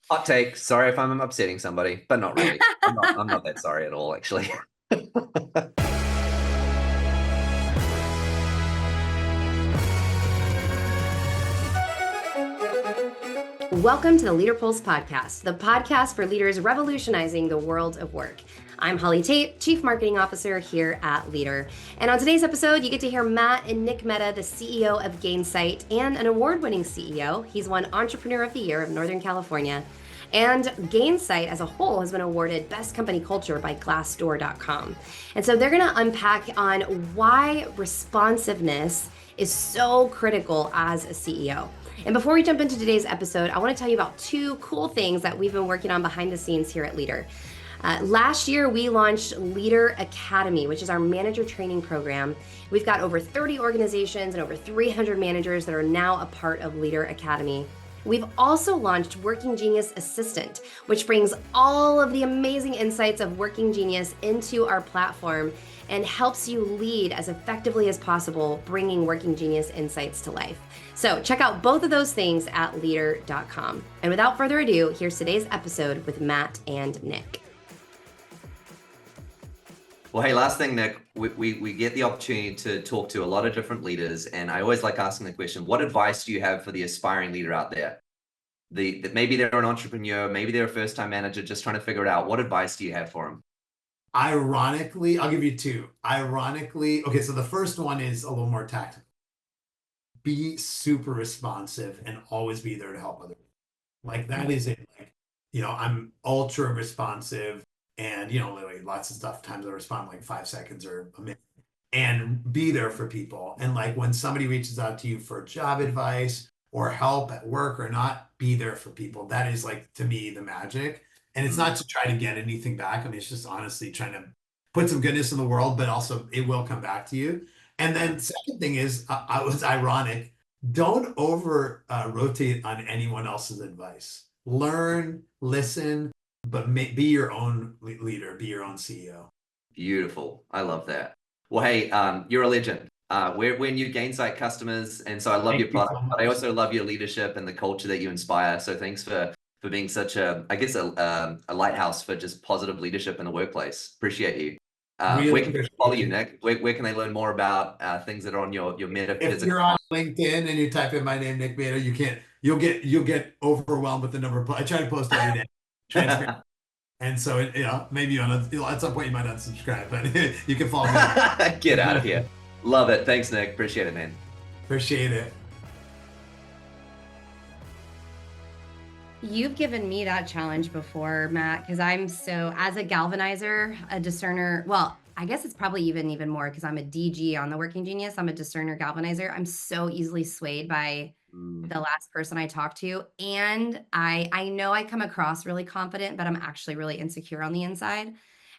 Hot take. Sorry if I'm upsetting somebody, but not really. I'm not that sorry at all, actually. Welcome to the LeadrPulse Podcast, the podcast for leaders revolutionizing the world of work. I'm Holly Tate, Chief Marketing Officer here at Leader. And on today's episode, you get to hear Matt and Nick Mehta, the CEO of Gainsight and an award-winning CEO. He's won Entrepreneur of the Year of Northern California. And Gainsight as a whole has been awarded Best Company Culture by Glassdoor.com. And so they're going to unpack on why responsiveness is so critical as a CEO. And before we jump into today's episode, I want to tell you about two cool things that we've been working on behind the scenes here at Leader. Last year, we launched Leader Academy, which is our manager training program. We've got over 30 organizations and over 300 managers that are now a part of Leader Academy. We've also launched Working Genius Assistant, which brings all of the amazing insights of Working Genius into our platform and helps you lead as effectively as possible, bringing Working Genius insights to life. So check out both of those things at leader.com. And without further ado, here's today's episode with Matt and Nick. Well, hey, last thing, Nick, we get the opportunity to talk to a lot of different leaders, and I always like asking the question, what advice do you have for the aspiring leader out there? That maybe they're an entrepreneur, maybe they're a first-time manager, just trying to figure it out. What advice do you have for them? Ironically, I'll give you two. Okay, so the first one is a little more tactical. Be super responsive and always be there to help others. Like that is it. Like, I'm ultra responsive and, literally lots of stuff. Times I respond like 5 seconds or a minute and be there for people. And like when somebody reaches out to you for job advice or help at work or not, be there for people. That is like, to me, the magic. And it's not to try to get anything back. I mean, it's just honestly trying to put some goodness in the world, but also it will come back to you. And then second thing is, I was ironic. Don't over rotate on anyone else's advice. Learn, listen, but be your own leader, be your own CEO. Beautiful. I love that. Well, hey, you're a legend. We're new Gainsight customers, and so I love your product, but I also love your leadership and the culture that you inspire. So thanks for being such a lighthouse for just positive leadership in the workplace. Appreciate you. Where can they follow you, Nick? Where can they learn more about things that are on your metaphysical? If you're on LinkedIn and you type in my name, Nick Mehta, you'll get overwhelmed with the number of I try to post every day. Transparent. And so maybe at some point you might unsubscribe, but you can follow me. Get out of here. Love it. Thanks, Nick. Appreciate it, man. Appreciate it. You've given me that challenge before, Matt, because I'm so, as a galvanizer, a discerner, well, I guess it's probably even more because I'm a DG on the Working Genius. I'm a discerner galvanizer. I'm so easily swayed by the last person I talked to. And I know I come across really confident, but I'm actually really insecure on the inside.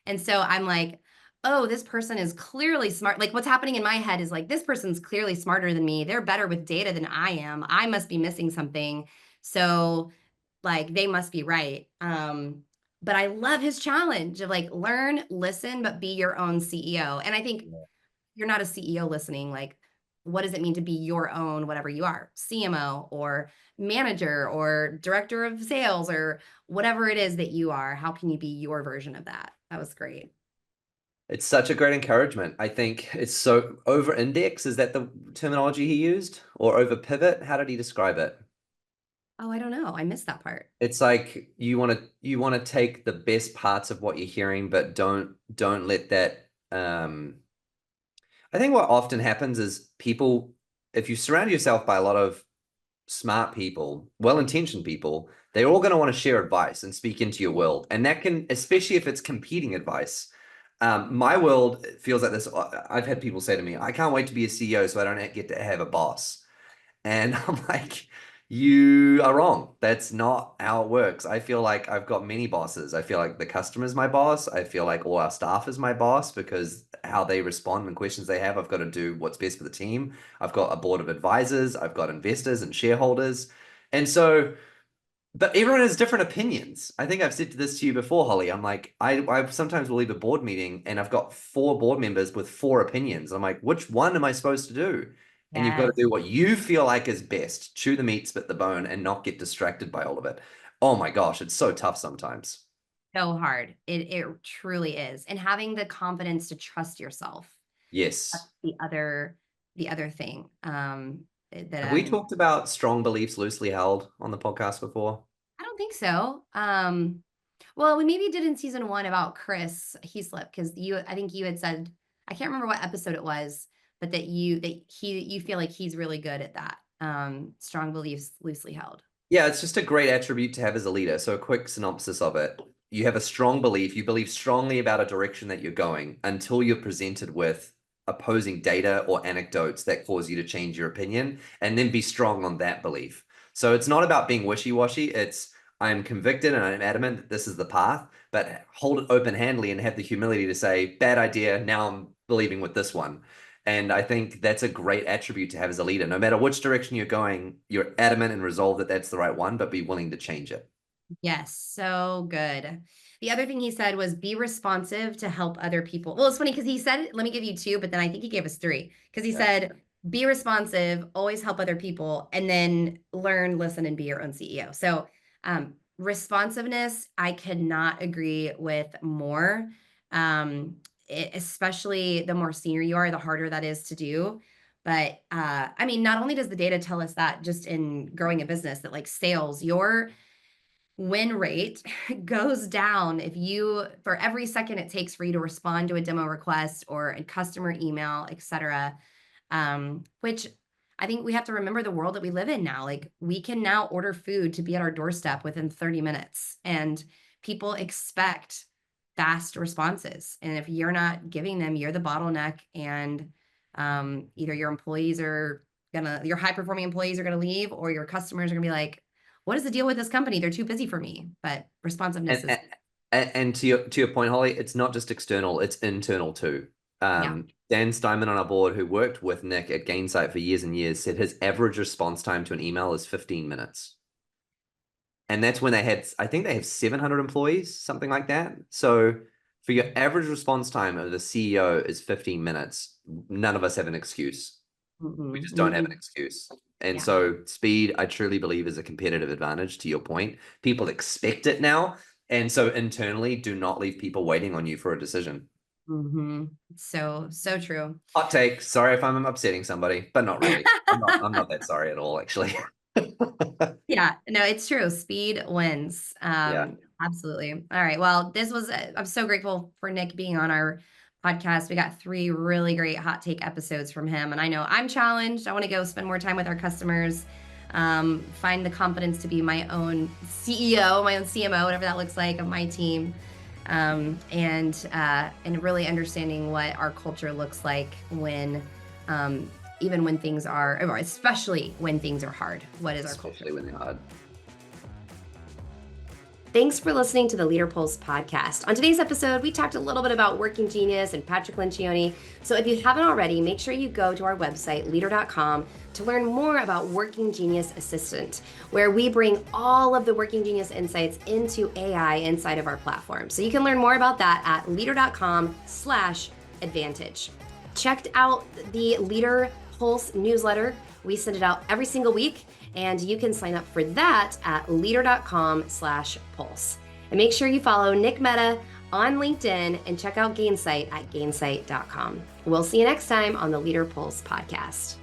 And so I'm like, oh, this person is clearly smart. Like what's happening in my head is like, this person's clearly smarter than me. They're better with data than I am. I must be missing something. So like they must be right. But I love his challenge of like learn, listen, but be your own CEO. And I think you're not a CEO listening. Like, what does it mean to be your own, whatever you are, CMO or manager or director of sales or whatever it is that you are? How can you be your version of that? That was great. It's such a great encouragement. I think it's so over index. Is that the terminology he used, or over pivot? How did he describe it? Oh, I don't know. I missed that part. It's like you want to take the best parts of what you're hearing, but don't let that. I think what often happens is people, if you surround yourself by a lot of smart people, well-intentioned people, they're all going to want to share advice and speak into your world, and that can, especially if it's competing advice. My world feels like this. I've had people say to me, "I can't wait to be a CEO so I don't get to have a boss," and I'm like, you are wrong. That's not how it works. I feel like I've got many bosses. I feel like the customer is my boss. I feel like all our staff is my boss because how they respond and questions they have, I've got to do what's best for the team. I've got a board of advisors. I've got investors and shareholders. And so, but everyone has different opinions. I think I've said this to you before, Holly. I'm like, I sometimes will leave a board meeting and I've got 4 board members with 4 opinions. I'm like, which one am I supposed to do? And you've got to do what you feel like is best, chew the meat, spit the bone, and not get distracted by all of it. Oh my gosh, it's so tough sometimes. So hard. It truly is. And having the confidence to trust yourself. That's Yes. the other thing. Have we talked about strong beliefs loosely held on the podcast before? I don't think so. Well, we maybe did in season 1 about Chris Heaslip, because I think you had said, I can't remember what episode it was, but you feel like he's really good at that. Strong beliefs loosely held. Yeah, it's just a great attribute to have as a leader. So a quick synopsis of it. You have a strong belief, you believe strongly about a direction that you're going until you're presented with opposing data or anecdotes that cause you to change your opinion, and then be strong on that belief. So it's not about being wishy-washy. It's I'm convicted and I'm adamant that this is the path, but hold it open-handedly and have the humility to say, bad idea, now I'm believing with this one. And I think that's a great attribute to have as a leader. No matter which direction you're going, you're adamant and resolved that that's the right one, but be willing to change it. Yes, so good. The other thing he said was be responsive to help other people. Well, it's funny because he said, let me give you 2, but then I think he gave us 3, because he said, be responsive, always help other people, and then learn, listen, and be your own CEO. So responsiveness, I could not agree with more. Especially the more senior you are, the harder that is to do. But I mean, not only does the data tell us that just in growing a business, that like sales, your win rate goes down for every second it takes for you to respond to a demo request or a customer email, etc. Which I think we have to remember the world that we live in now. Like, we can now order food to be at our doorstep within 30 minutes, and people expect fast responses. And if you're not giving them, you're the bottleneck, and either your high performing employees are gonna leave, or your customers are gonna be like, what is the deal with this company? They're too busy for me. But responsiveness is. And to your point, Holly, it's not just external, it's internal too. Dan Steinman on our board, who worked with Nick at Gainsight for years and years, said his average response time to an email is 15 minutes. And that's when I think they have 700 employees, something like that. So for your average response time of the CEO is 15 minutes. None of us have an excuse. We just don't have an excuse. And so speed, I truly believe, is a competitive advantage. To your point, people expect it now. And so internally, do not leave people waiting on you for a decision. So true. Hot take. Sorry if I'm upsetting somebody, but not really. I'm not that sorry at all, actually. Yeah, no, it's true. Speed wins. Absolutely. All right. Well, I'm so grateful for Nick being on our podcast. We got 3 really great hot take episodes from him. And I know I'm challenged. I want to go spend more time with our customers, find the confidence to be my own CEO, my own CMO, whatever that looks like, of my team. And really understanding what our culture looks like when, even when things are, or especially when things are hard. What is our culture? Especially when they're hard. Thanks for listening to the LeadrPulse podcast. On today's episode, we talked a little bit about Working Genius and Patrick Lencioni. So if you haven't already, make sure you go to our website, leader.com, to learn more about Working Genius Assistant, where we bring all of the Working Genius insights into AI inside of our platform. So you can learn more about that at leader.com/advantage. Check out the LeadrPulse newsletter. We send it out every single week, and you can sign up for that at leader.com/pulse. And make sure you follow Nick Mehta on LinkedIn and check out Gainsight at gainsight.com. We'll see you next time on the LeadrPulse podcast.